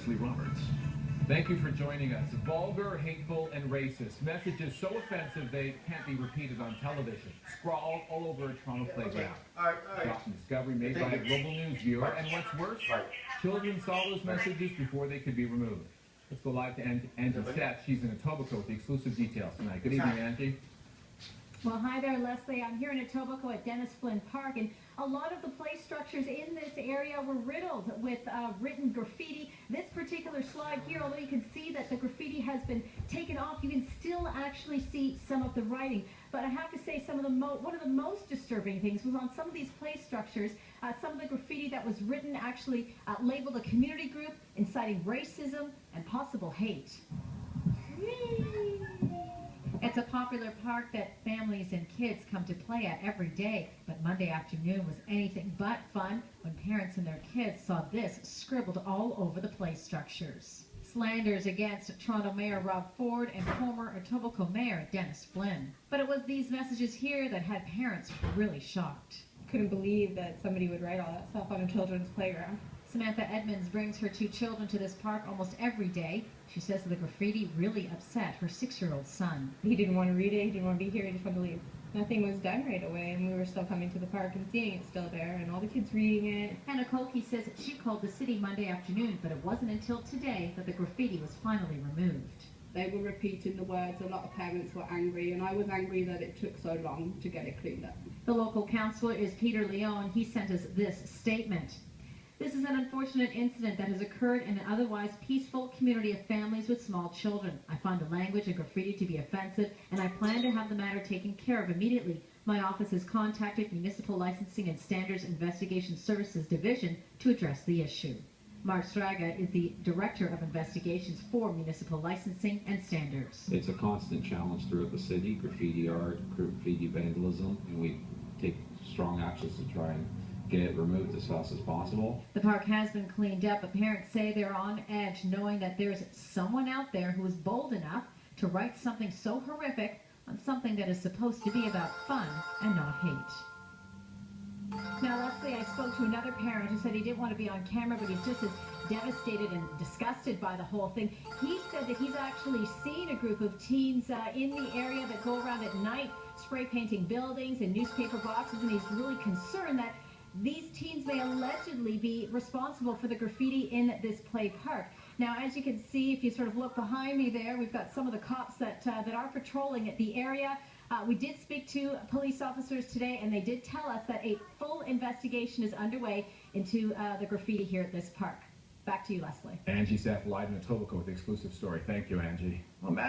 Leslie Roberts. Thank you for joining us. Vulgar, hateful, and racist. Messages so offensive they can't be repeated on television. Scrawled all over a Toronto playground. Shocking discovery made by a Global News viewer. And what's worse, children saw those messages before they could be removed. Let's go live to Angie Seth. She's in Etobicoke with the exclusive details tonight. Good evening, Angie. Well, hi there, Leslie. I'm here in Etobicoke at Dennis Flynn Park, and a lot of the play structures in this area were riddled with written graffiti. This particular slide here, although you can see that the graffiti has been taken off, you can still actually see some of the writing. But I have to say, one of the most disturbing things was on some of these play structures, some of the graffiti that was written actually labeled a community group, inciting racism and possible hate. It's a popular park that families and kids come to play at every day, but Monday afternoon was anything but fun when parents and their kids saw this scribbled all over the play structures. Slanders against Toronto Mayor Rob Ford and former Etobicoke Mayor Dennis Flynn. But it was these messages here that had parents really shocked. Couldn't believe that somebody would write all that stuff on a children's playground. Samantha Edmonds brings her 2 children to this park almost every day. She says the graffiti really upset her 6-year-old son. He didn't want to read it, he didn't want to be here, he just wanted to leave. Nothing was done right away, and we were still coming to the park and seeing it still there, and all the kids reading it. Hannah Koki says she called the city Monday afternoon, but it wasn't until today that the graffiti was finally removed. They were repeating the words. A lot of parents were angry, and I was angry that it took so long to get it cleaned up. The local councillor is Peter Leon. He sent us this statement. This is an unfortunate incident that has occurred in an otherwise peaceful community of families with small children. I find the language and graffiti to be offensive, and I plan to have the matter taken care of immediately. My office has contacted Municipal Licensing and Standards Investigation Services Division to address the issue. Mark Straga is the Director of Investigations for Municipal Licensing and Standards. It's a constant challenge throughout the city, graffiti art, graffiti vandalism, and we take strong actions to try and get it removed as fast as possible. The park has been cleaned up, but parents say they're on edge knowing that there's someone out there who is bold enough to write something so horrific on something that is supposed to be about fun and not hate. Now, Leslie, I spoke to another parent who said he didn't want to be on camera, but he's just as devastated and disgusted by the whole thing. He said that he's actually seen a group of teens in the area that go around at night spray painting buildings and newspaper boxes, and he's really concerned that these teens may allegedly be responsible for the graffiti in this play park. Now, as you can see, if you sort of look behind me there, we've got some of the cops that are patrolling at the area. We did speak to police officers today, and they did tell us that a full investigation is underway into the graffiti here at this park. Back to you, Leslie. Angie Seth live in Etobicoke with the exclusive story. Thank you, Angie. Well, imagine